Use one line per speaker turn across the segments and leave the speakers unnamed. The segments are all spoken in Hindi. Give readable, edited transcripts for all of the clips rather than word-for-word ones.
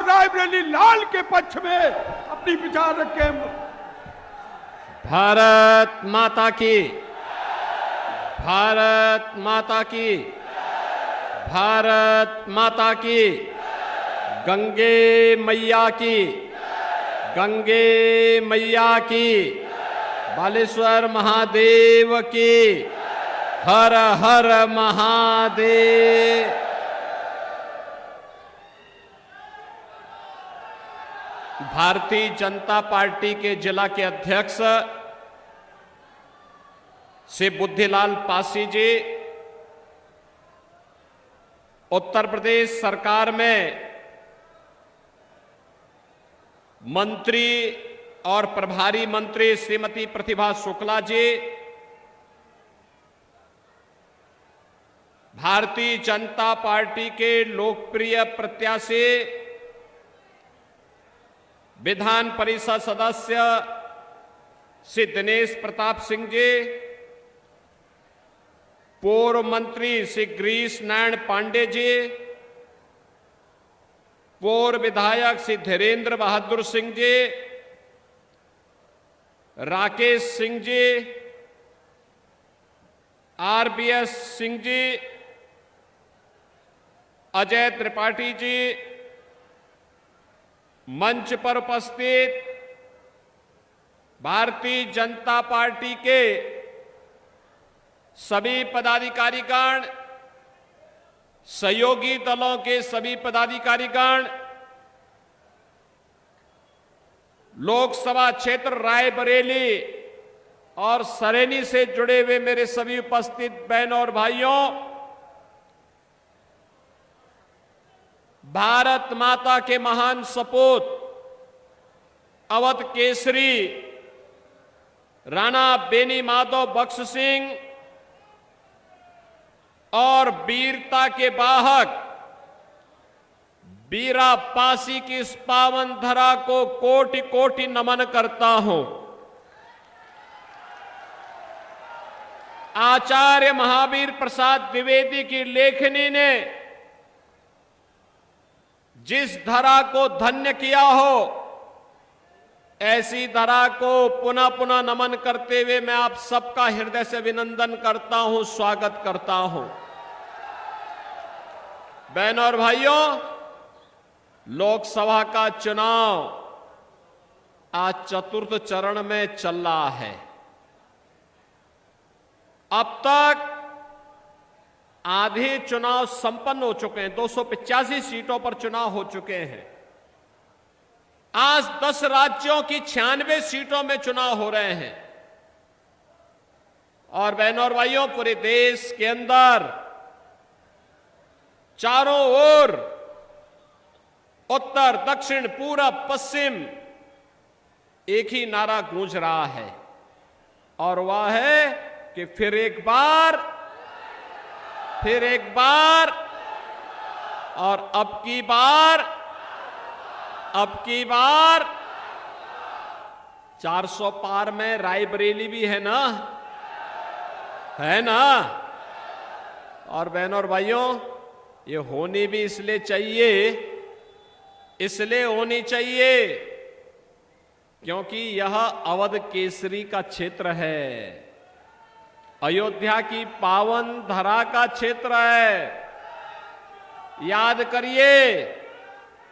रायबरेली लाल के पक्ष में अपनी विचार रखें।
भारत माता की, भारत माता की, भारत माता की, गंगे मैया की, गंगे मैया की, बालेश्वर महादेव की, हर हर महादेव। भारतीय जनता पार्टी के जिला के अध्यक्ष श्री बुद्धिलाल पासी जी उत्तर प्रदेश सरकार में मंत्री और प्रभारी मंत्री श्रीमती प्रतिभा शुक्ला जी, भारतीय जनता पार्टी के लोकप्रिय प्रत्याशी विधान परिषद सदस्य श्री दिनेश प्रताप सिंह जी, पूर्व मंत्री श्री गिरीश नारायण पांडे जी, पूर्व विधायक श्री धीरेन्द्र बहादुर सिंह जी, राकेश सिंह जी, आरबीएस सिंह जी, अजय त्रिपाठी जी, मंच पर उपस्थित भारतीय जनता पार्टी के सभी पदाधिकारीगण, सहयोगी दलों के सभी पदाधिकारीगण, लोकसभा क्षेत्र रायबरेली और सरेनी से जुड़े हुए मेरे सभी उपस्थित बहनों और भाइयों, भारत माता के महान सपूत अवध केसरी राणा बेनी माधव बख्श सिंह और वीरता के वाहक बीरा पासी की इस पावन धरा को कोटि कोटि नमन करता हूं। आचार्य महावीर प्रसाद द्विवेदी की लेखनी ने जिस धरा को धन्य किया हो, ऐसी धरा को पुनः पुनः नमन करते हुए मैं आप सबका हृदय से अभिनंदन करता हूं, स्वागत करता हूं। बहनों और भाइयों, लोकसभा का चुनाव आज चतुर्थ चरण में चल रहा है। अब तक आधे चुनाव संपन्न हो चुके हैं, 285 सीटों पर चुनाव हो चुके हैं। आज 10 राज्यों की 96 सीटों में चुनाव हो रहे हैं। और बहनों और भाइयों, पूरे देश के अंदर चारों ओर उत्तर, दक्षिण, पूरब, पश्चिम एक ही नारा गूंज रहा है, और वह है कि फिर एक बार और अब की बार 400 पार में रायबरेली भी है ना, और बहनों और भाइयों, ये होनी भी इसलिए होनी चाहिए क्योंकि यह अवध केसरी का क्षेत्र है, अयोध्या की पावन धरा का क्षेत्र है। याद करिए,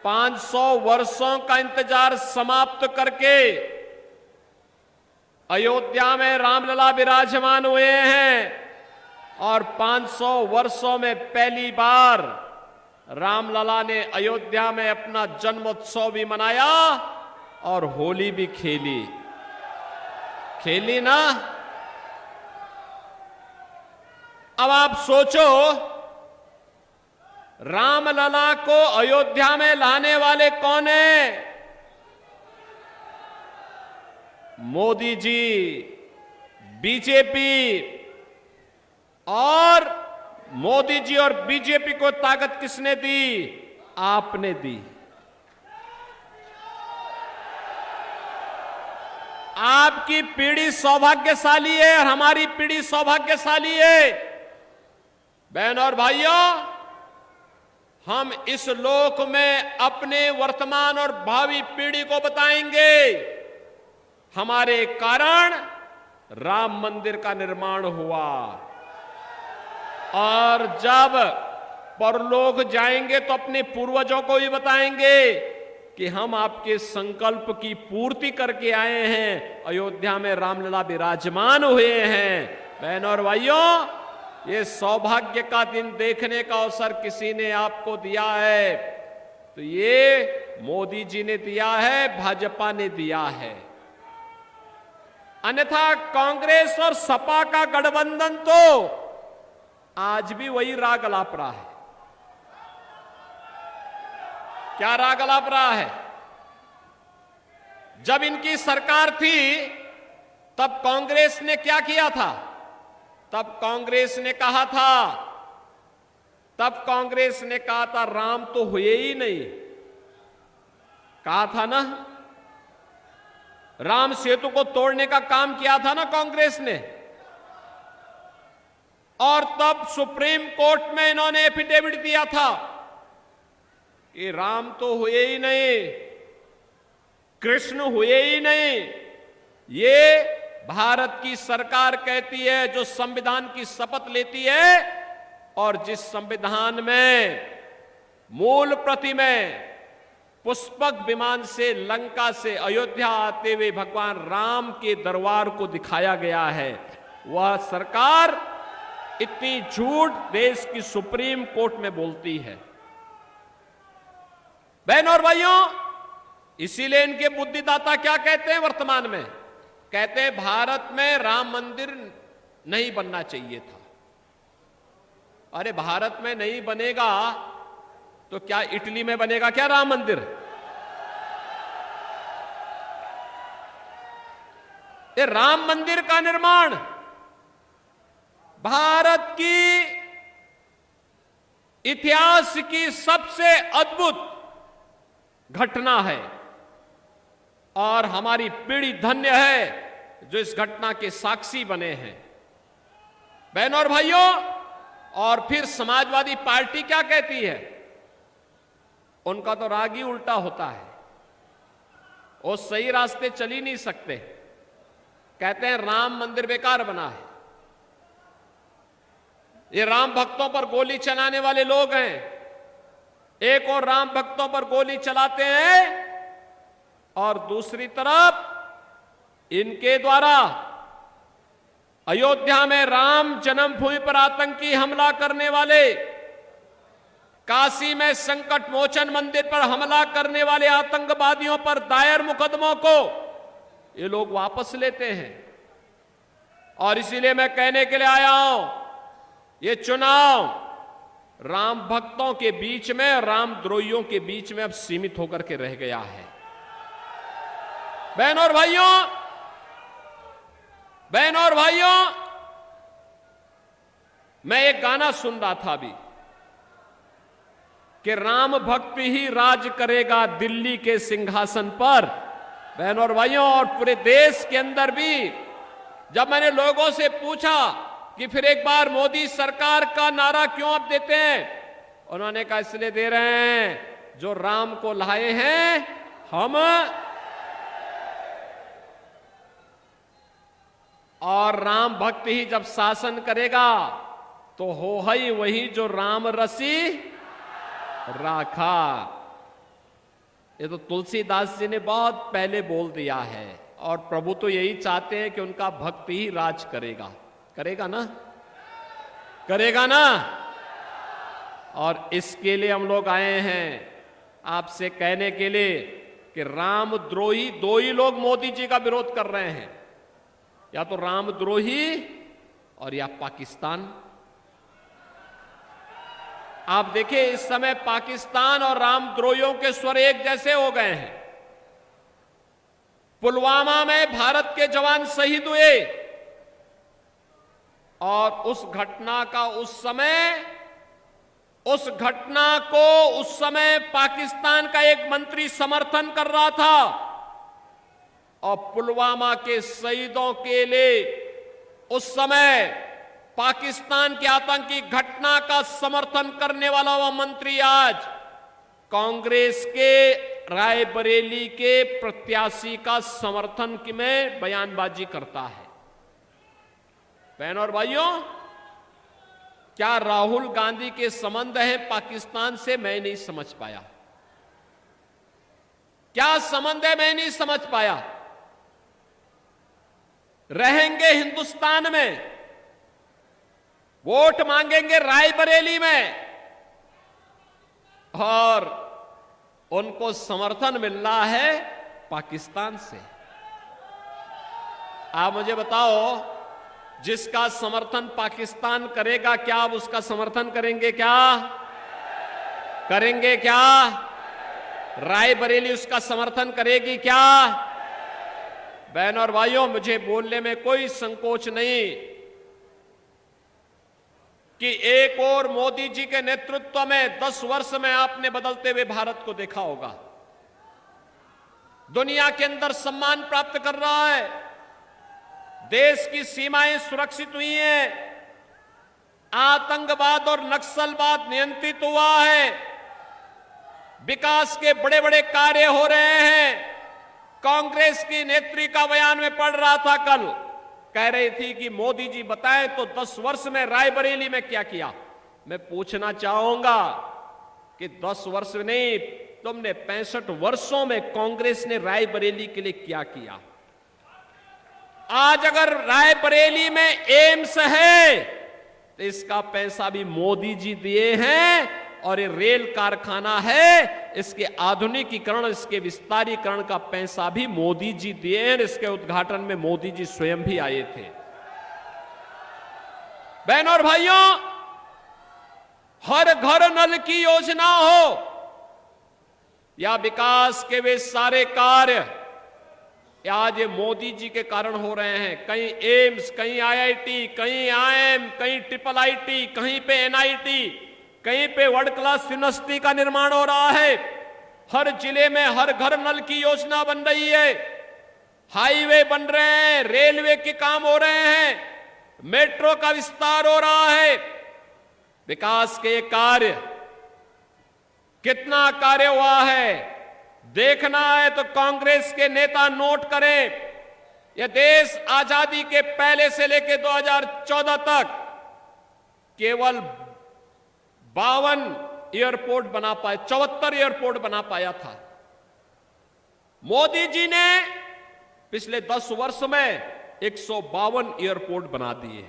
500 वर्षों का इंतजार समाप्त करके अयोध्या में रामलला विराजमान हुए हैं, और 500 वर्षों में पहली बार रामलला ने अयोध्या में अपना जन्मोत्सव भी मनाया और होली भी खेली ना। अब आप सोचो, रामलला को अयोध्या में लाने वाले कौन है? मोदी जी, बीजेपी। और मोदी जी और बीजेपी को ताकत किसने दी? आपने दी। आपकी पीढ़ी सौभाग्यशाली है और हमारी पीढ़ी सौभाग्यशाली है। बहनों और भाइयों, हम इस लोक में अपने वर्तमान और भावी पीढ़ी को बताएंगे, हमारे कारण राम मंदिर का निर्माण हुआ। और जब परलोक जाएंगे तो अपने पूर्वजों को भी बताएंगे कि हम आपके संकल्प की पूर्ति करके आए हैं, अयोध्या में रामलला विराजमान हुए हैं। बहनों और भाइयों, ये सौभाग्य का दिन देखने का अवसर किसी ने आपको दिया है, तो ये मोदी जी ने दिया है, भाजपा ने दिया है। अन्यथा कांग्रेस और सपा का गठबंधन तो आज भी वही राग अलाप रहा है। क्या राग अलाप रहा है? जब इनकी सरकार थी तब कांग्रेस ने क्या किया था? तब कांग्रेस ने कहा था राम तो हुए ही नहीं। कहा था ना, राम सेतु को तोड़ने का काम किया था ना कांग्रेस ने। और तब सुप्रीम कोर्ट में इन्होंने एफिडेविट दिया था कि राम तो हुए ही नहीं, कृष्ण हुए ही नहीं। ये भारत की सरकार कहती है, जो संविधान की शपथ लेती है और जिस संविधान में मूल प्रति में पुष्पक विमान से लंका से अयोध्या आते हुए भगवान राम के दरबार को दिखाया गया है, वह सरकार इतनी झूठ देश की सुप्रीम कोर्ट में बोलती है। बहनों और भाइयों, इसीलिए इनके बुद्धिदाता क्या कहते हैं वर्तमान में? कहते हैं भारत में राम मंदिर नहीं बनना चाहिए था। अरे भारत में नहीं बनेगा तो क्या इटली में बनेगा क्या राम मंदिर? ये राम मंदिर का निर्माण भारत की इतिहास की सबसे अद्भुत घटना है और हमारी पीढ़ी धन्य है जो इस घटना के साक्षी बने हैं। बहनों और भाइयों, और फिर समाजवादी पार्टी क्या कहती है? उनका तो राग ही उल्टा होता है, वो सही रास्ते चल ही नहीं सकते। कहते हैं राम मंदिर बेकार बना है, ये राम भक्तों पर गोली चलाने वाले लोग हैं। एक और राम भक्तों पर गोली चलाते हैं और दूसरी तरफ इनके द्वारा अयोध्या में राम जन्मभूमि पर आतंकी हमला करने वाले, काशी में संकट मोचन मंदिर पर हमला करने वाले आतंकवादियों पर दायर मुकदमों को ये लोग वापस लेते हैं। और इसीलिए मैं कहने के लिए आया हूं, ये चुनाव राम भक्तों के बीच में, राम द्रोहियों के बीच में अब सीमित होकर के रह गया है। बहनों और भाइयों, मैं एक गाना सुन रहा था अभी कि राम भक्त ही राज करेगा दिल्ली के सिंहासन पर। बहनों और भाइयों, और पूरे देश के अंदर भी जब मैंने लोगों से पूछा कि फिर एक बार मोदी सरकार का नारा क्यों आप देते हैं, उन्होंने कहा इसलिए दे रहे हैं जो राम को लाए हैं हम, और राम भक्त ही जब शासन करेगा तो हो ही वही जो राम रसी राखा। ये तो तुलसीदास जी ने बहुत पहले बोल दिया है और प्रभु तो यही चाहते हैं कि उनका भक्त ही राज करेगा। करेगा ना? करेगा ना? और इसके लिए हम लोग आए हैं आपसे कहने के लिए कि राम द्रोही दो ही लोग मोदी जी का विरोध कर रहे हैं, या तो राम द्रोही और या पाकिस्तान। आप देखिए इस समय पाकिस्तान और राम द्रोहियों के स्वर एक जैसे हो गए हैं। पुलवामा में भारत के जवान शहीद हुए और उस घटना को उस समय पाकिस्तान का एक मंत्री समर्थन कर रहा था और पुलवामा के शहीदों के लिए उस समय पाकिस्तान की आतंकी घटना का समर्थन करने वाला वह मंत्री आज कांग्रेस के रायबरेली के प्रत्याशी का समर्थन में बयानबाजी करता है। बहनों और भाइयों, क्या राहुल गांधी के संबंध हैं पाकिस्तान से? मैं नहीं समझ पाया। क्या संबंध है? मैं नहीं समझ पाया। रहेंगे हिंदुस्तान में, वोट मांगेंगे रायबरेली में, और उनको समर्थन मिल रहा है पाकिस्तान से। आप मुझे बताओ, जिसका समर्थन पाकिस्तान करेगा, क्या आप उसका समर्थन करेंगे? क्या करेंगे? क्या रायबरेली उसका समर्थन करेगी? क्या? बहनों और भाइयों, मुझे बोलने में कोई संकोच नहीं कि एक और मोदी जी के नेतृत्व में 10 वर्ष में आपने बदलते हुए भारत को देखा होगा। दुनिया के अंदर सम्मान प्राप्त कर रहा है, देश की सीमाएं सुरक्षित हुई हैं, आतंकवाद और नक्सलवाद नियंत्रित हुआ है, विकास के बड़े बड़े कार्य हो रहे हैं। कांग्रेस की नेत्री का बयान में पढ़ रहा था, कल कह रही थी कि मोदी जी बताएं तो 10 वर्ष में रायबरेली में क्या किया। मैं पूछना चाहूंगा कि 10 वर्ष नहीं, तुमने 65 वर्षों में कांग्रेस ने रायबरेली के लिए क्या किया? आज अगर रायबरेली में एम्स है तो इसका पैसा भी मोदी जी दिए हैं, और ये रेल कारखाना है, इसके आधुनिकीकरण, इसके विस्तारीकरण का पैसा भी मोदी जी दिए हैं। इसके उद्घाटन में मोदी जी स्वयं भी आए थे। बहनों और भाइयों, हर घर नल की योजना हो या विकास के वे सारे कार्य आज ये मोदी जी के कारण हो रहे हैं। कहीं एम्स, कहीं आईआईटी, कहीं आईएम, कहीं IIIT, कहीं पे एनआईटी, कहीं पे वर्ल्ड क्लास यूनिवर्सिटी का निर्माण हो रहा है। हर जिले में हर घर नल की योजना बन रही है, हाईवे बन रहे हैं, रेलवे के काम हो रहे हैं, मेट्रो का विस्तार हो रहा है। विकास के कार्य, कितना कार्य हुआ है देखना है तो कांग्रेस के नेता नोट करें। यह देश आजादी के पहले से लेकर 2014 तक केवल 52 एयरपोर्ट बना पाए, 74 एयरपोर्ट बना पाया था। मोदी जी ने पिछले 10 वर्ष में 152 एयरपोर्ट बना दिए।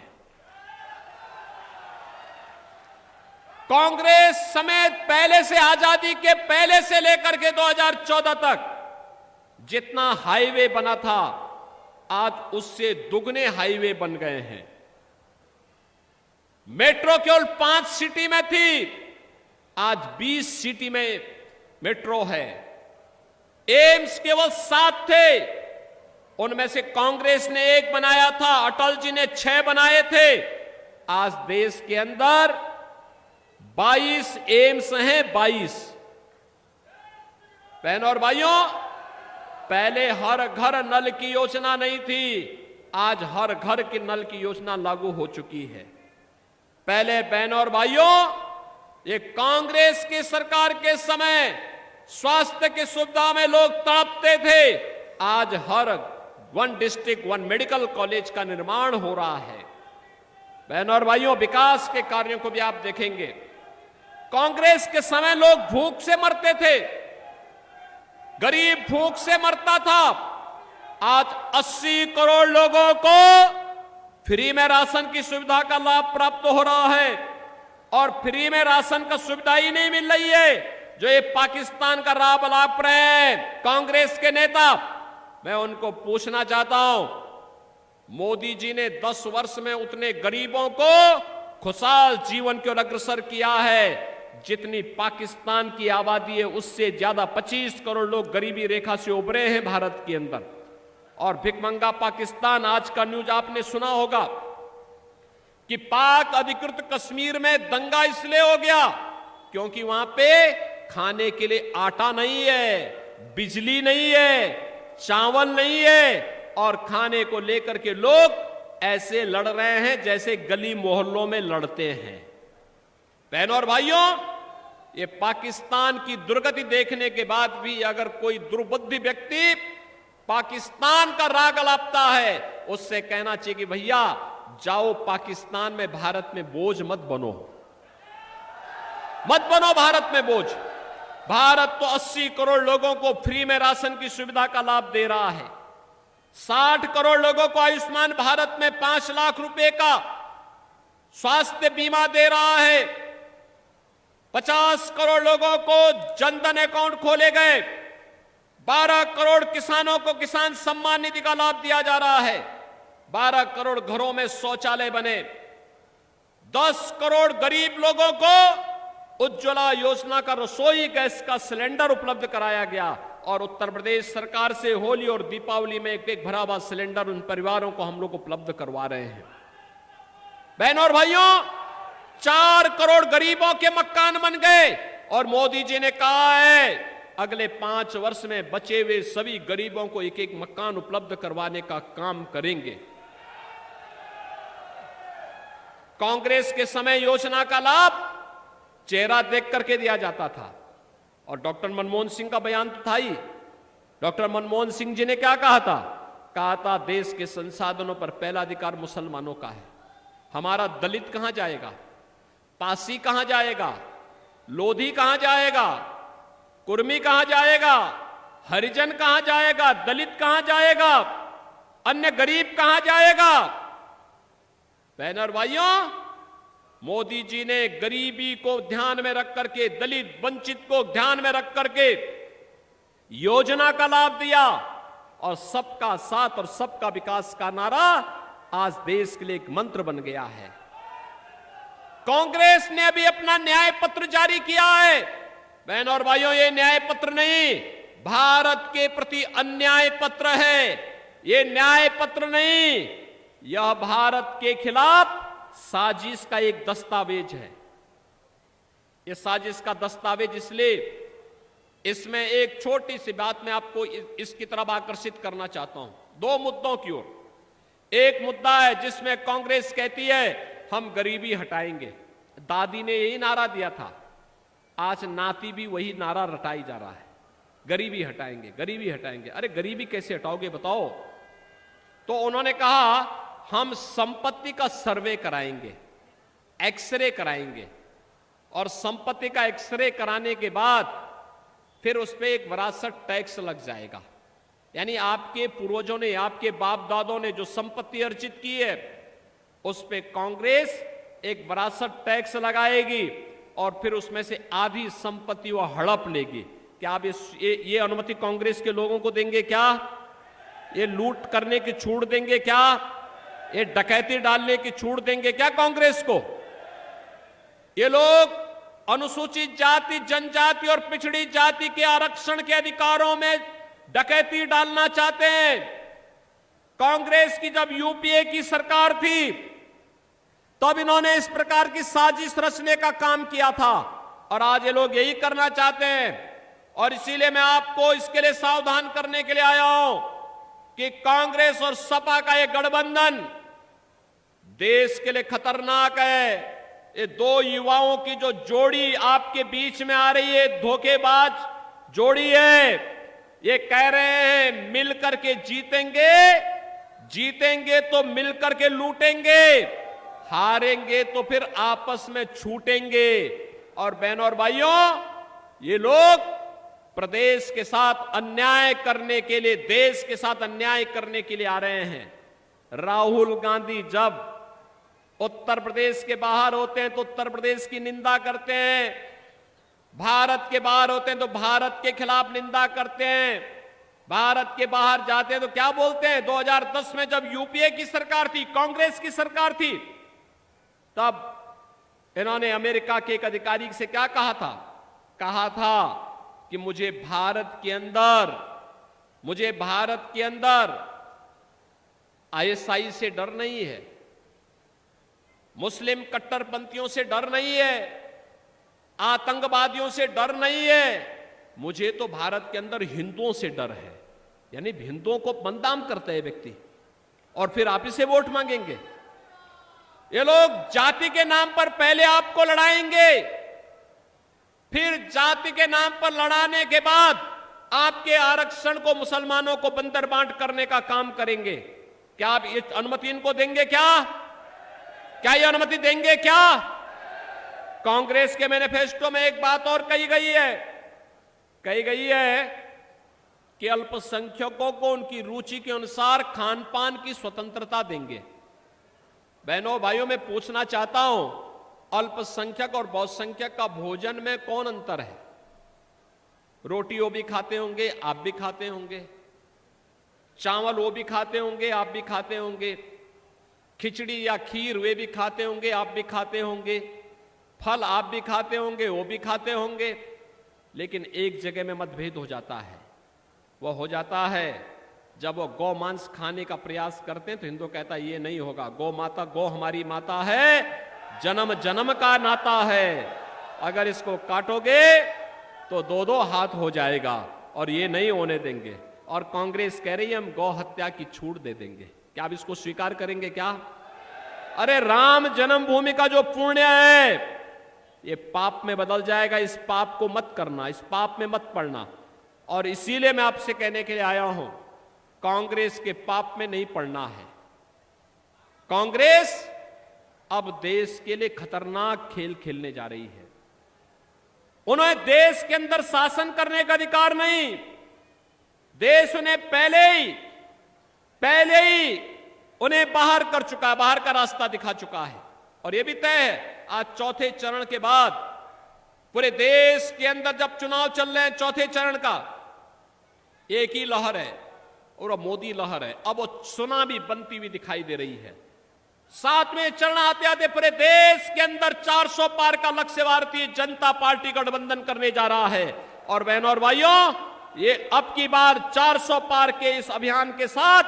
कांग्रेस समेत पहले से, आजादी के पहले से लेकर के 2014 तक जितना हाईवे बना था, आज उससे दुगने हाईवे बन गए हैं। मेट्रो केवल 5 सिटी में थी, आज 20 सिटी में मेट्रो है। एम्स केवल 7 थे, उनमें से कांग्रेस ने 1 बनाया था, अटल जी ने 6 बनाए थे। आज देश के अंदर 22 एम्स हैं, 22। बहनों और भाइयों, पहले हर घर नल की योजना नहीं थी, आज हर घर की नल की योजना लागू हो चुकी है। पहले बहनों और भाइयों, ये कांग्रेस की सरकार के समय स्वास्थ्य की सुविधा में लोग तड़पते थे। आज हर 1 डिस्ट्रिक्ट 1 मेडिकल कॉलेज का निर्माण हो रहा है। बहनों और भाइयों, विकास के कार्यों को भी आप देखेंगे। कांग्रेस के समय लोग भूख से मरते थे, गरीब भूख से मरता था। आज 80 करोड़ लोगों को फ्री में राशन की सुविधा का लाभ प्राप्त हो रहा है, और फ्री में राशन का सुविधा ही नहीं मिल रही है जो ये पाकिस्तान का लाभ रहे हैं कांग्रेस के नेता। मैं उनको पूछना चाहता हूं, मोदी जी ने 10 वर्ष में उतने गरीबों को खुशहाल जीवन की ओर अग्रसर किया है जितनी पाकिस्तान की आबादी है, उससे ज्यादा 25 करोड़ लोग गरीबी रेखा से उभरे हैं भारत के अंदर। और भिखमंगा पाकिस्तान, आज का न्यूज आपने सुना होगा कि पाक अधिकृत कश्मीर में दंगा इसलिए हो गया क्योंकि वहां पे खाने के लिए आटा नहीं है, बिजली नहीं है, चावल नहीं है, और खाने को लेकर के लोग ऐसे लड़ रहे हैं जैसे गली मोहल्लों में लड़ते हैं। बहनों और भाइयों, ये पाकिस्तान की दुर्गति देखने के बाद भी अगर कोई दुर्बुद्धि व्यक्ति पाकिस्तान का राग अलापता है, उससे कहना चाहिए कि भैया जाओ पाकिस्तान में, भारत में बोझ मत बनो, मत बनो भारत में बोझ। भारत तो 80 करोड़ लोगों को फ्री में राशन की सुविधा का लाभ दे रहा है। 60 करोड़ लोगों को आयुष्मान भारत में 5 लाख रुपए का स्वास्थ्य बीमा दे रहा है। 50 करोड़ लोगों को जनधन अकाउंट खोले गए। 12 करोड़ किसानों को किसान सम्मान निधि का लाभ दिया जा रहा है। 12 करोड़ घरों में शौचालय बने। 10 करोड़ गरीब लोगों को उज्ज्वला योजना का रसोई गैस का सिलेंडर उपलब्ध कराया गया। और उत्तर प्रदेश सरकार से होली और दीपावली में एक भरा हुआ सिलेंडर उन परिवारों को हम लोग उपलब्ध करवा रहे हैं। बहनों और भाइयों, 4 करोड़ गरीबों के मकान बन गए। और मोदी जी ने कहा है अगले 5 वर्ष में बचे हुए सभी गरीबों को एक एक मकान उपलब्ध करवाने का काम करेंगे। कांग्रेस के समय योजना का लाभ चेहरा देख करके दिया जाता था। और डॉक्टर मनमोहन सिंह का बयान तो था ही। डॉक्टर मनमोहन सिंह जी ने क्या कहा था देश के संसाधनों पर पहला अधिकार मुसलमानों का है। हमारा दलित कहां जाएगा, पासी कहां जाएगा, लोधी कहां जाएगा, कुर्मी कहां जाएगा, हरिजन कहां जाएगा, दलित कहां जाएगा, अन्य गरीब कहां जाएगा। बहनों और भाइयों, मोदी जी ने गरीबी को ध्यान में रख करके, दलित वंचित को ध्यान में रख करके योजना का लाभ दिया। और सबका साथ और सबका विकास का नारा आज देश के लिए एक मंत्र बन गया है। कांग्रेस ने अभी अपना न्याय पत्र जारी किया है। बहनों और भाइयों, ये न्याय पत्र नहीं, भारत के प्रति अन्याय पत्र है। ये न्याय पत्र नहीं, यह भारत के खिलाफ साजिश का एक दस्तावेज है। यह साजिश का दस्तावेज इसलिए, इसमें एक छोटी सी बात मैं आपको इसकी तरफ आकर्षित करना चाहता हूं, 2 मुद्दों की ओर। एक मुद्दा है जिसमें कांग्रेस कहती है हम गरीबी हटाएंगे। दादी ने यही नारा दिया था, आज नाती भी वही नारा रटाई जा रहा है, गरीबी हटाएंगे, गरीबी हटाएंगे। अरे गरीबी कैसे हटाओगे बताओ? तो उन्होंने कहा हम संपत्ति का सर्वे कराएंगे, एक्सरे कराएंगे, और संपत्ति का एक्सरे कराने के बाद फिर उस पर एक विरासत टैक्स लग जाएगा। यानी आपके पूर्वजों ने, आपके बाप दादों ने जो संपत्ति अर्जित की है उस पर कांग्रेस एक विरासत टैक्स लगाएगी और फिर उसमें से आधी संपत्ति वो हड़प लेगी। क्या आप ये अनुमति कांग्रेस के लोगों को देंगे क्या? ये लूट करने की छूट देंगे क्या? ये डकैती डालने की छूट देंगे क्या कांग्रेस को? ये लोग अनुसूचित जाति, जनजाति और पिछड़ी जाति के आरक्षण के अधिकारों में डकैती डालना चाहते हैं। कांग्रेस की जब यूपीए की सरकार थी तब इन्होंने इस प्रकार की साजिश रचने का काम किया था और आज ये लोग यही करना चाहते हैं। और इसीलिए मैं आपको इसके लिए सावधान करने के लिए आया हूं कि कांग्रेस और सपा का ये गठबंधन देश के लिए खतरनाक है। ये 2 युवाओं की जो जोड़ी आपके बीच में आ रही है, धोखेबाज जोड़ी है। ये कह रहे हैं मिलकर के जीतेंगे, जीतेंगे तो मिलकर के लूटेंगे, हारेंगे तो फिर आपस में छूटेंगे। और बहनों और भाइयों, ये लोग प्रदेश के साथ अन्याय करने के लिए, देश के साथ अन्याय करने के लिए आ रहे हैं। राहुल गांधी जब उत्तर प्रदेश के बाहर होते हैं तो उत्तर प्रदेश की निंदा करते हैं, भारत के बाहर होते हैं तो भारत के खिलाफ निंदा करते हैं, भारत के बाहर जाते हैं तो क्या बोलते हैं? 2010 में जब यूपीए की सरकार थी, कांग्रेस की सरकार थी, तब इन्होंने अमेरिका के एक अधिकारी से क्या कहा था? कहा था कि मुझे भारत के अंदर आईएसआई से डर नहीं है, मुस्लिम कट्टरपंथियों से डर नहीं है, आतंकवादियों से डर नहीं है, मुझे तो भारत के अंदर हिंदुओं से डर है। यानी हिंदुओं को बदनाम करता है व्यक्ति। और फिर आप ही से वोट मांगेंगे। ये लोग जाति के नाम पर पहले आपको लड़ाएंगे, फिर जाति के नाम पर लड़ाने के बाद आपके आरक्षण को मुसलमानों को बंदर बांट करने का काम करेंगे। क्या आप ये अनुमति इनको देंगे? क्या ये अनुमति देंगे? क्या कांग्रेस के मैनिफेस्टो में एक बात और कही गई है कि अल्पसंख्यकों को उनकी रुचि के अनुसार खान पान की स्वतंत्रता देंगे। बहनों भाइयों, मैं पूछना चाहता हूं, अल्पसंख्यक और बहुसंख्यक का भोजन में कौन अंतर है? रोटी वो भी खाते होंगे, आप भी खाते होंगे। चावल वो भी खाते होंगे, आप भी खाते होंगे। खिचड़ी या खीर वे भी खाते होंगे, आप भी खाते होंगे। फल आप भी खाते होंगे, वो भी खाते होंगे। लेकिन एक जगह में मतभेद हो जाता है। वह हो जाता है जब वो गौ मांस खाने का प्रयास करते हैं तो हिंदू कहता है ये नहीं होगा, गौ माता, गौ हमारी माता है, जन्म जन्म का नाता है, अगर इसको काटोगे तो दो दो हाथ हो जाएगा और ये नहीं होने देंगे। और कांग्रेस कह रही है हम गौ हत्या की छूट दे देंगे। क्या आप इसको स्वीकार करेंगे? क्या? अरे राम जन्मभूमि का जो पुण्य है ये पाप में बदल जाएगा। इस पाप को मत करना, इस पाप में मत पड़ना। और इसीलिए मैं आपसे कहने के लिए आया हूं, कांग्रेस के पाप में नहीं पड़ना है। कांग्रेस अब देश के लिए खतरनाक खेल खेलने जा रही है। उन्हें देश के अंदर शासन करने का अधिकार नहीं। देश उन्हें पहले ही उन्हें बाहर कर चुका है, बाहर का रास्ता दिखा चुका है। और यह भी तय है, आज चौथे चरण के बाद पूरे देश के अंदर जब चुनाव चल रहे हैं चौथे चरण का, एक ही लहर है और वो मोदी लहर है। अब वो सुनामी बनती हुई दिखाई दे रही है। सातवें चरण आते आते पूरे देश के अंदर 400 पार का लक्ष्य भारतीय जनता पार्टी गठबंधन करने जा रहा है। और बहनों और भाइयों, ये अब की बार 400 पार के इस अभियान के साथ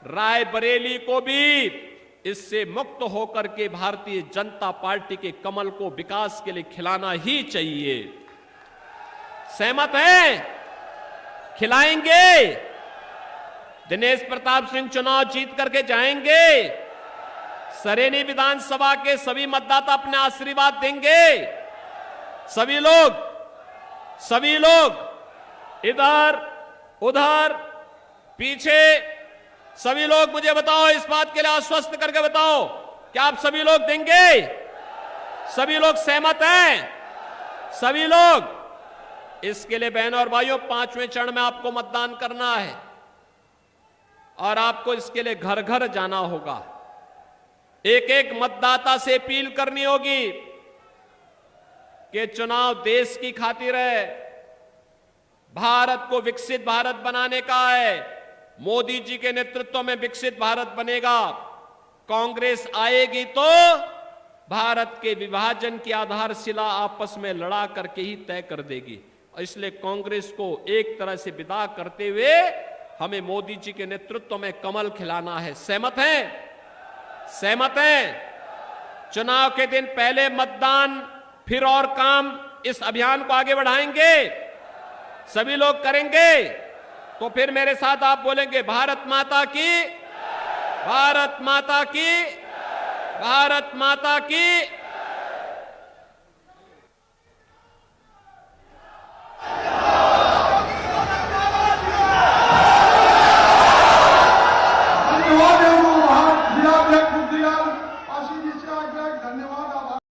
रायबरेली को भी इससे मुक्त होकर के भारतीय जनता पार्टी के कमल को विकास के लिए खिलाना ही चाहिए। सहमत हैं? खिलाएंगे? दिनेश प्रताप सिंह चुनाव जीत करके जाएंगे? सरेनी विधानसभा के सभी मतदाता अपने आशीर्वाद देंगे? सभी लोग इधर उधर पीछे सभी लोग मुझे बताओ, इस बात के लिए आश्वस्त करके बताओ, क्या आप सभी लोग देंगे? सभी लोग सहमत हैं? सभी लोग? इसके लिए बहनों और भाइयों, 5वें चरण में आपको मतदान करना है और आपको इसके लिए घर घर जाना होगा। एक एक मतदाता से अपील करनी होगी कि चुनाव देश की खातिर है, भारत को विकसित भारत बनाने का है। मोदी जी के नेतृत्व में विकसित भारत बनेगा। कांग्रेस आएगी तो भारत के विभाजन की आधारशिला आपस में लड़ा करके ही तय कर देगी। इसलिए कांग्रेस को एक तरह से विदा करते हुए हमें मोदी जी के नेतृत्व में कमल खिलाना है। सहमत हैं? सहमत हैं? चुनाव के दिन पहले मतदान, फिर और काम, इस अभियान को आगे बढ़ाएंगे। सभी लोग करेंगे तो फिर मेरे साथ आप बोलेंगे, भारत माता की, भारत माता की, भारत माता की।